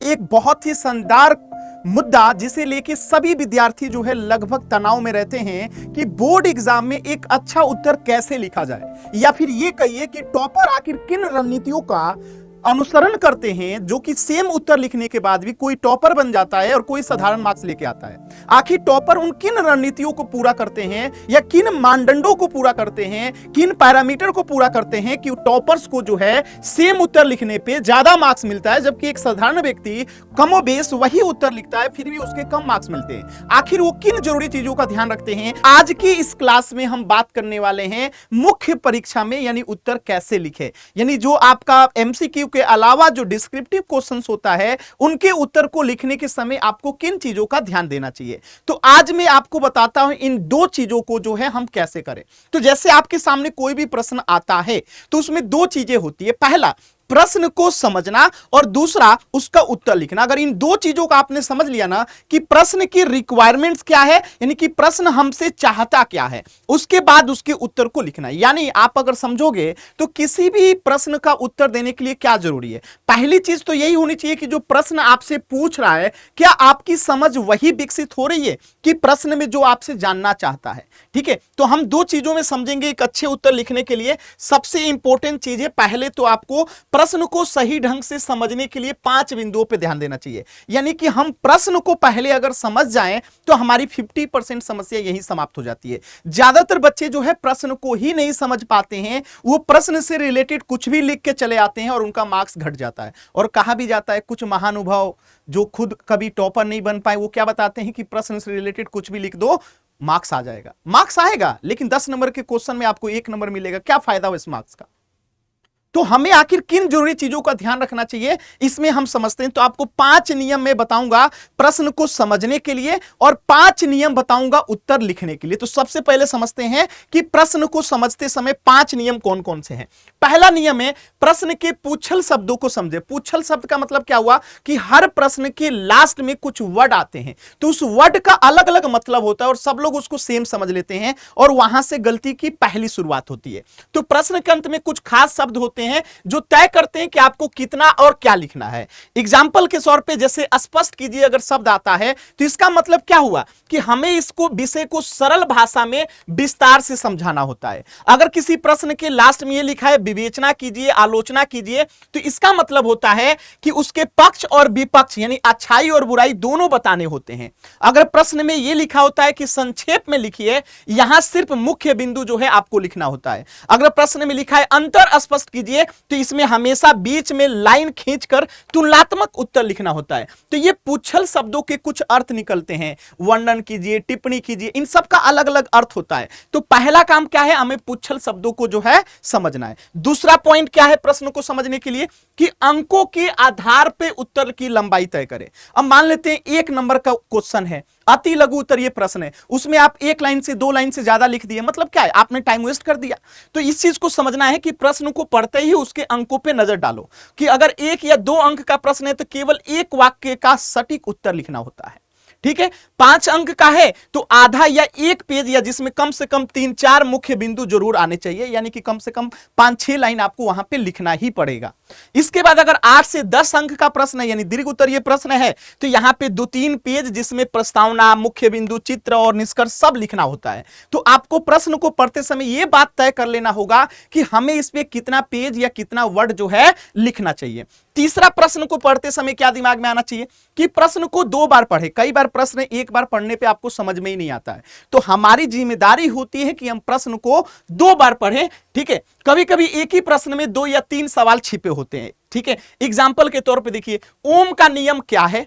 एक बहुत ही शानदार मुद्दा जिसे लेके सभी विद्यार्थी जो है लगभग तनाव में रहते हैं कि बोर्ड एग्जाम में एक अच्छा उत्तर कैसे लिखा जाए, या फिर ये कहिए कि टॉपर आखिर किन रणनीतियों का अनुसरण करते हैं जो कि सेम उत्तर लिखने के बाद भी कोई टॉपर बन जाता है और कोई साधारण मार्क्स लेके आता है। आखिर टॉपर उन किन रणनीतियों को पूरा करते हैं या किन मानदंडों को पूरा करते हैं, किन पैरामीटर को पूरा करते हैं कि टॉपर्स को जो है सेम उत्तर लिखने पे ज्यादा मार्क्स मिलता है, जबकि एक साधारण व्यक्ति कमोबेश वही उत्तर लिखता है फिर भी उसके कम मार्क्स मिलते हैं। आखिर वो किन जरूरी चीजों का ध्यान रखते हैं, आज की इस क्लास में हम बात करने वाले हैं। मुख्य परीक्षा में यानी उत्तर कैसे लिखे, यानी जो आपका एमसीक्यू के अलावा जो डिस्क्रिप्टिव क्वेश्चंस होता है उनके उत्तर को लिखने के समय आपको किन चीजों का ध्यान देना चाहिए। तो आज मैं आपको बताता हूं इन दो चीजों को जो है हम कैसे करें। तो जैसे आपके सामने कोई भी प्रश्न आता है तो उसमें दो चीजें होती है, पहला प्रश्न को समझना और दूसरा उसका उत्तर लिखना। अगर इन दो चीजों का आपने समझ लिया ना कि प्रश्न की रिक्वायरमेंट्स क्या है, यानी कि प्रश्न हमसे चाहता क्या है, उसके बाद उसके उत्तर को लिखना है। यानी आप अगर समझोगे तो किसी भी प्रश्न का उत्तर देने के लिए क्या जरूरी है, पहली चीज तो यही होनी चाहिए कि जो प्रश्न आपसे पूछ रहा है क्या आपकी समझ वही विकसित हो रही है कि प्रश्न में जो आपसे जानना चाहता है। ठीक है, तो हम दो चीजों में समझेंगे एक अच्छे उत्तर लिखने के लिए। सबसे इंपॉर्टेंट चीज है, पहले तो आपको प्रश्न को सही ढंग से समझने के लिए 5 बिंदुओं पे ध्यान देना चाहिए। यानी कि हम प्रश्न को पहले अगर समझ जाएं तो हमारी 50% समस्या यही समाप्त हो जाती है। ज्यादातर बच्चे जो है प्रश्न को ही नहीं समझ पाते हैं, वो प्रश्न से रिलेटेड कुछ भी लिख के चले आते हैं और उनका मार्क्स घट जाता है। और कहा भी जाता है, कुछ महानुभाव जो खुद कभी टॉपर नहीं बन पाए वो क्या बताते हैं कि प्रश्न से रिलेटेड कुछ भी लिख दो, मार्क्स आ जाएगा। मार्क्स आएगा लेकिन 10 नंबर के क्वेश्चन में आपको 1 नंबर मिलेगा, क्या फायदा हो इस मार्क्स का। तो हमें आखिर किन जरूरी चीजों का ध्यान रखना चाहिए इसमें हम समझते हैं। तो आपको 5 नियम मैं बताऊंगा प्रश्न को समझने के लिए और 5 नियम बताऊंगा उत्तर लिखने के लिए। तो सबसे पहले समझते हैं कि प्रश्न को समझते समय 5 नियम कौन कौन से हैं। पहला नियम है प्रश्न के पूछल शब्दों को समझे। पूछल शब्द का मतलब क्या हुआ कि हर प्रश्न के लास्ट में कुछ वर्ड आते हैं, तो उस वर्ड का अलग अलग मतलब होता है और सब लोग उसको सेम समझ लेते हैं और वहां से गलती की पहली शुरुआत होती है। तो प्रश्न के अंत में कुछ खास शब्द होते हैं जो तय करते हैं कि आपको कितना और क्या लिखना है। एग्जाम्पल के तौर पे जैसे स्पष्ट कीजिए अगर शब्द आता है तो इसका मतलब क्या हुआ कि हमें इसको विषय को सरल भाषा में विस्तार से समझाना होता है। अगर किसी प्रश्न के लास्ट में ये लिखा है विवेचना कीजिए, आलोचना कीजिए, तो इसका मतलब होता है कि उसके पक्ष और विपक्ष यानी अच्छाई और बुराई दोनों बताने होते हैं। अगर प्रश्न में यह लिखा होता है कि संक्षेप में लिखिए, यहां सिर्फ मुख्य बिंदु जो है आपको लिखना होता है। अगर प्रश्न में लिखा है अंतर स्पष्ट कीजिए तो इसमें हमेशा बीच में लाइन खींचकर तुलनात्मक उत्तर लिखना होता है। तो ये पूछल शब्दों के कुछ अर्थ निकलते हैं, वर्णन कीजिए, टिप्पणी कीजिए, इन सब का अलग अलग अर्थ होता है। तो पहला काम क्या है, हमें पूछल शब्दों को जो है समझना है। दूसरा पॉइंट क्या है प्रश्न को समझने के लिए कि अंकों के आधार पर उत्तर की लंबाई तय करें। अब मान लेते हैं 1 नंबर का क्वेश्चन है, अति लघु उत्तरीय प्रश्न है, उसमें आप 1 लाइन से 2 लाइन से ज्यादा लिख दिए, मतलब क्या है आपने टाइम वेस्ट कर दिया। तो इस चीज को समझना है कि प्रश्न को पढ़ते ही उसके अंकों पे नजर डालो कि अगर 1 या 2 अंक का प्रश्न है तो केवल 1 वाक्य का सटीक उत्तर लिखना होता है। ठीक है, 5 अंक का है तो आधा या 1 पेज या जिसमें कम से कम 3-4 मुख्य बिंदु जरूर आने चाहिए, यानी कि कम से कम 5-6 लाइन आपको वहां पे लिखना ही पड़ेगा। इसके बाद अगर 8 से 10 अंक का प्रश्न है यानी दीर्घ उत्तरीय प्रश्न है तो यहां पे 2-3 पेज जिसमें प्रस्तावना, मुख्य बिंदु, चित्र और निष्कर्ष सब लिखना होता है। तो आपको प्रश्न को पढ़ते समय यह बात तय कर लेना होगा कि हमें इस पे कितना पेज या कितना वर्ड जो है लिखना चाहिए। तीसरा, प्रश्न को पढ़ते समय क्या दिमाग में आना चाहिए कि प्रश्न को 2 बार पढ़े। कई बार प्रश्न 1 बार पढ़ने पे आपको समझ में ही नहीं आता है, तो हमारी जिम्मेदारी होती है कि हम प्रश्न को 2 बार पढ़ें। ठीक है, कभी कभी एक ही प्रश्न में 2 या 3 सवाल छिपे होते हैं। ठीक है, एग्जाम्पल के तौर पे देखिए, ओम का नियम क्या है,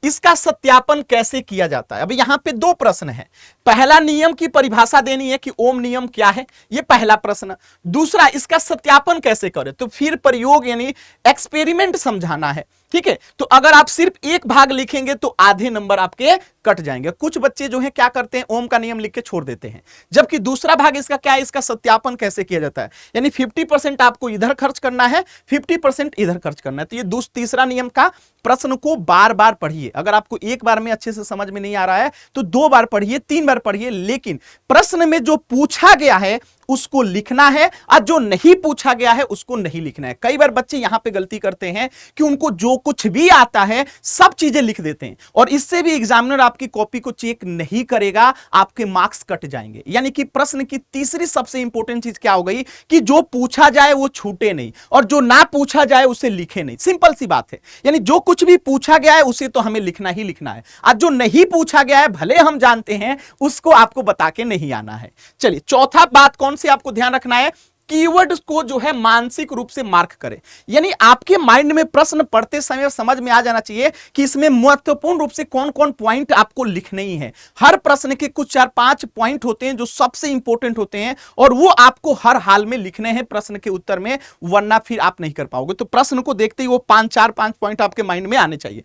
इसका सत्यापन कैसे किया जाता है। अभी यहां पे 2 प्रश्न है। पहला, नियम की परिभाषा देनी है कि ओम नियम क्या है, ये पहला प्रश्न। दूसरा, इसका सत्यापन कैसे करें, तो फिर प्रयोग यानी एक्सपेरिमेंट समझाना है। ठीक है, तो अगर आप सिर्फ 1 भाग लिखेंगे तो आधे नंबर आपके कट जाएंगे। कुछ बच्चे जो है क्या करते हैं, ओम का नियम लिख के छोड़ देते हैं, जबकि दूसरा भाग इसका क्या है, इसका सत्यापन कैसे किया जाता है, यानी 50% आपको इधर खर्च करना है, 50% इधर खर्च करना है। तो ये तीसरा नियम का प्रश्न को बार बार पढ़िए। अगर आपको 1 बार में अच्छे से समझ में नहीं आ रहा है तो 2 बार पढ़िए, 3 बार पढ़िए, लेकिन प्रश्न में जो पूछा गया है उसको लिखना है और जो नहीं पूछा गया है उसको नहीं लिखना है। कई बार बच्चे यहां पे गलती करते हैं कि उनको जो कुछ भी आता है सब चीजें लिख देते हैं और इससे भी एग्जामिनर आपकी कॉपी को चेक नहीं करेगा, आपके मार्क्स कट जाएंगे। यानी कि प्रश्न की तीसरी सबसे इंपॉर्टेंट चीज क्या हो गई कि जो पूछा जाए वो छूटे नहीं और जो ना पूछा जाए उसे लिखे नहीं। सिंपल सी बात है, यानी जो कुछ भी पूछा गया है उसे तो हमें लिखना ही लिखना है और जो नहीं पूछा गया है भले हम जानते हैं उसको आपको बता के नहीं आना है। चलिए चौथा बात कौन सी आपको ध्यान रखना है, कीवर्ड्स को जो है मानसिक रूप से मार्क करें। यानी आपके माइंड में प्रश्न पढ़ते समय समझ में आ जाना चाहिए कि इसमें महत्वपूर्ण रूप से कौन कौन पॉइंट आपको लिखने ही है। हर प्रश्न के कुछ 4-5 पॉइंट होते हैं जो सबसे इंपॉर्टेंट होते हैं और वो आपको हर हाल में लिखने हैं प्रश्न के उत्तर में, वरना फिर आप नहीं कर पाओगे। तो प्रश्न को देखते ही वो 5 पॉइंट आपके माइंड में आने चाहिए।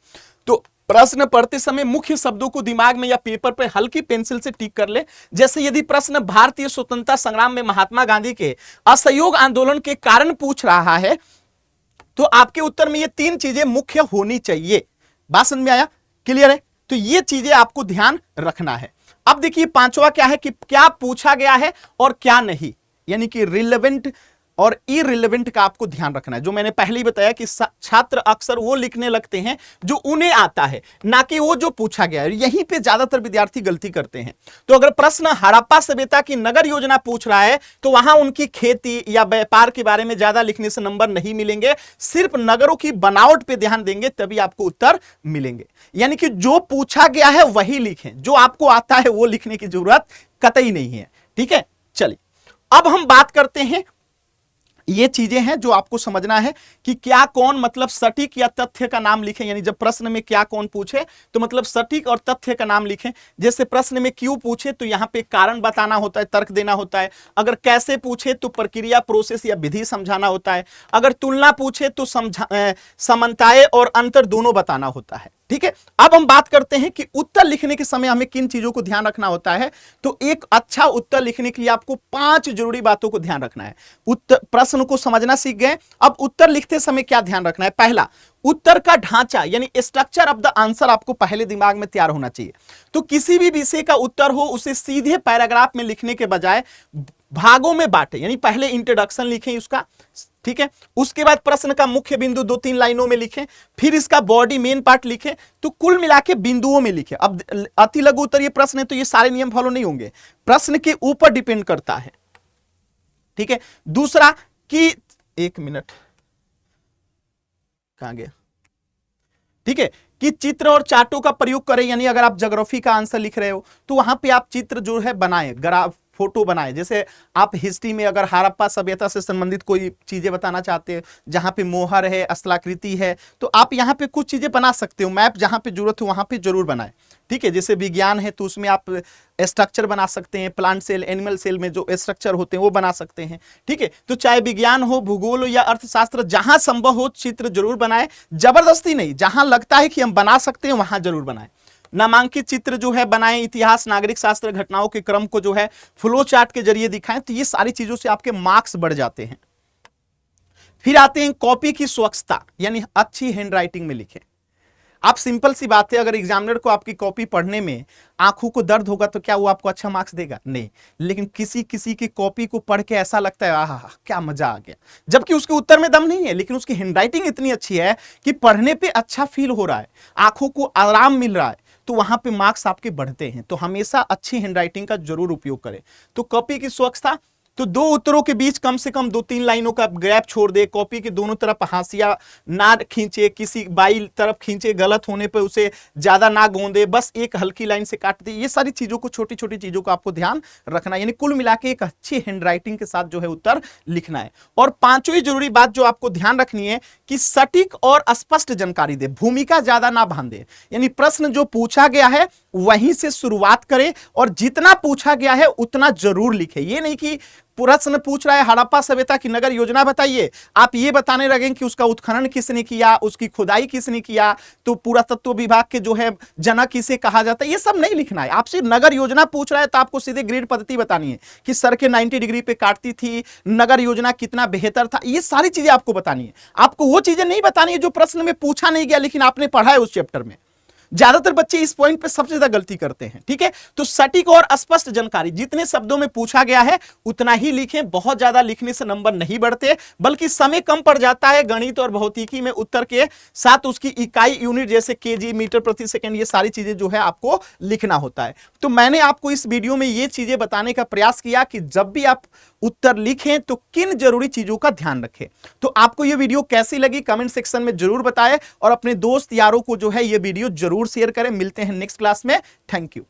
तो प्रश्न पढ़ते समय मुख्य शब्दों को दिमाग में या पेपर पर हल्की पेंसिल से टिक कर ले। जैसे यदि प्रश्न भारतीय स्वतंत्रता संग्राम में महात्मा गांधी के असहयोग आंदोलन के कारण पूछ रहा है तो आपके उत्तर में ये 3 चीजें मुख्य होनी चाहिए। बात समझ में आया? क्लियर है? तो ये चीजें आपको ध्यान रखना है। अब देखिए पांचवा क्या है कि क्या पूछा गया है और क्या नहीं, यानी कि रिलेवेंट और इरिलेवेंट का आपको ध्यान रखना है। जो मैंने पहले ही बताया कि छात्र अक्सर वो लिखने लगते हैं जो उन्हें आता है, ना कि वो जो पूछा गया है। यहीं पे ज्यादातर विद्यार्थी गलती करते हैं। तो अगर प्रश्न हड़प्पा सभ्यता की नगर योजना पूछ रहा है तो वहां उनकी खेती या व्यापार के बारे में ज्यादा लिखने से नंबर नहीं मिलेंगे, सिर्फ नगरों की बनावट पे ध्यान देंगे तभी आपको उत्तर मिलेंगे। यानी कि जो पूछा गया है वही लिखें, जो आपको आता है वो लिखने की जरूरत कतई नहीं है। ठीक है, चलिए अब हम बात करते हैं, ये चीजें हैं जो आपको समझना है कि क्या कौन मतलब सटीक या तथ्य का नाम लिखें। यानी जब प्रश्न में क्या कौन पूछे तो मतलब सटीक और तथ्य का नाम लिखें। जैसे प्रश्न में क्यों पूछे तो यहां पे कारण बताना होता है, तर्क देना होता है। अगर कैसे पूछे तो प्रक्रिया, प्रोसेस या विधि समझाना होता है। अगर तुलना पूछे तो समानताएं और अंतर दोनों बताना होता है। ठीक है, अब हम बात करते हैं कि उत्तर लिखने के समय हमें किन चीजों को ध्यान रखना होता है। तो एक अच्छा उत्तर लिखने के लिए आपको 5 जरूरी बातों को ध्यान रखना है। उत्तर प्रश्न को समझना सीख गए, अब उत्तर लिखते समय क्या ध्यान रखना है। पहला, उत्तर का ढांचा यानी स्ट्रक्चर ऑफ द आंसर आपको पहले दिमाग में तैयार होना चाहिए। तो किसी भी विषय का उत्तर हो उसे सीधे पैराग्राफ में लिखने के बजाय भागों में बांटे, यानी पहले इंट्रोडक्शन लिखें उसका, ठीक है, उसके बाद प्रश्न का मुख्य बिंदु 2-3 लाइनों में लिखें, फिर इसका बॉडी मेन पार्ट लिखें। तो कुल मिला के बिंदुओं में लिखें। अब अति लघु उत्तरीय प्रश्न है तो ये सारे नियम फॉलो नहीं होंगे, प्रश्न के ऊपर डिपेंड करता है। ठीक है, दूसरा कि 1 मिनट कहां गया, ठीक है, कि चित्र और चार्टों का प्रयोग करें। यानी अगर आप ज्योग्राफी का आंसर लिख रहे हो तो वहां पे आप चित्र जो है बनाएं, ग्राफ फोटो बनाए। जैसे आप हिस्ट्री में अगर हड़प्पा सभ्यता से संबंधित कोई चीजें बताना चाहते हैं, जहां पे मोहर है, स्थलाकृति है, तो आप यहां पे कुछ चीजें बना सकते हो। मैप जहां पे जरूरत हो वहां पे जरूर बनाए। ठीक है, जैसे विज्ञान है तो उसमें आप स्ट्रक्चर बना सकते हैं, प्लांट सेल, एनिमल सेल में जो स्ट्रक्चर होते हैं वो बना सकते हैं। ठीक है, तो चाहे विज्ञान हो, भूगोल हो या अर्थशास्त्र, जहां संभव हो चित्र जरूर बनाए, जबरदस्ती नहीं, जहां लगता है कि हम बना सकते हैं वहां जरूर बनाए। नामांकित चित्र जो है बनाएं, इतिहास, नागरिक शास्त्र, घटनाओं के क्रम को जो है फ्लो चार्ट के जरिए दिखाएं। तो ये सारी चीजों से आपके मार्क्स बढ़ जाते हैं। फिर आते हैं कॉपी की स्वच्छता, यानी अच्छी हैंडराइटिंग में लिखें। आप सिंपल सी बात है, अगर एग्जामिनर को आपकी कॉपी पढ़ने में आंखों को दर्द होगा तो क्या वो आपको अच्छा मार्क्स देगा? नहीं। लेकिन किसी किसी की कॉपी को पढ़ के ऐसा लगता है आहा क्या मजा आ गया, जबकि उसके उत्तर में दम नहीं है, लेकिन उसकी हैंडराइटिंग इतनी अच्छी है कि पढ़ने पे अच्छा फील हो रहा है, आंखों को आराम मिल रहा है, तो वहां पे मार्क्स आपके बढ़ते हैं। तो हमेशा अच्छी हैंडराइटिंग का जरूर उपयोग करें। तो कॉपी की स्वच्छता, तो 2 उत्तरों के बीच कम से कम 2-3 लाइनों का गैप छोड़ दे, कॉपी के दोनों तरफ हाशिया ना खींचे, किसी बाई तरफ खींचे, गलत होने पर उसे ज्यादा ना गोंदे, बस एक हल्की लाइन से काट दे। ये सारी चीजों को, छोटी छोटी चीजों को आपको ध्यान रखना है। यानी कुल मिला के एक अच्छी हैंडराइटिंग के साथ जो है उत्तर लिखना है। और पांचवी जरूरी बात जो आपको ध्यान रखनी है कि सटीक और स्पष्ट जानकारी दे, भूमिका ज्यादा ना बांधे। यानी प्रश्न जो पूछा गया है वहीं से शुरुआत करें और जितना पूछा गया है उतना जरूर लिखे। ये नहीं कि प्रश्न पूछ रहा है हड़प्पा सभ्यता की नगर योजना बताइए, आप ये बताने लगे कि उसका उत्खनन किसने किया, उसकी खुदाई किसने किया, तो पुरातत्व विभाग के जो है जनक किसे कहा जाता है, ये सब नहीं लिखना है। आपसे नगर योजना पूछ रहा है तो आपको सीधे ग्रिड पद्धति बतानी है कि सड़कें 90 डिग्री पे काटती थी, नगर योजना कितना बेहतर था, ये सारी चीजें आपको बतानी है। आपको वो चीजें नहीं बतानी है जो प्रश्न में पूछा नहीं गया लेकिन आपने पढ़ा है उस चैप्टर में। ज्यादातर बच्चे इस पॉइंट पे सबसे ज्यादा गलती करते हैं। ठीक है, तो सटीक और स्पष्ट जानकारी, जितने शब्दों में पूछा गया है उतना ही लिखें। बहुत ज्यादा लिखने से नंबर नहीं बढ़ते, बल्कि समय कम पड़ जाता है। गणित और भौतिकी में उत्तर के साथ उसकी इकाई यूनिट जैसे केजी, मीटर प्रति सेकंड, ये सारी चीजें जो है आपको लिखना होता है। तो मैंने आपको इस वीडियो में ये चीजें बताने का प्रयास किया कि जब भी आप उत्तर लिखें तो किन जरूरी चीजों का ध्यान रखें। तो आपको ये वीडियो कैसी लगी कमेंट सेक्शन में जरूर बताएं, और अपने दोस्त यारों को जो है ये वीडियो जरूर शेयर करें। मिलते हैं नेक्स्ट क्लास में। Thank you.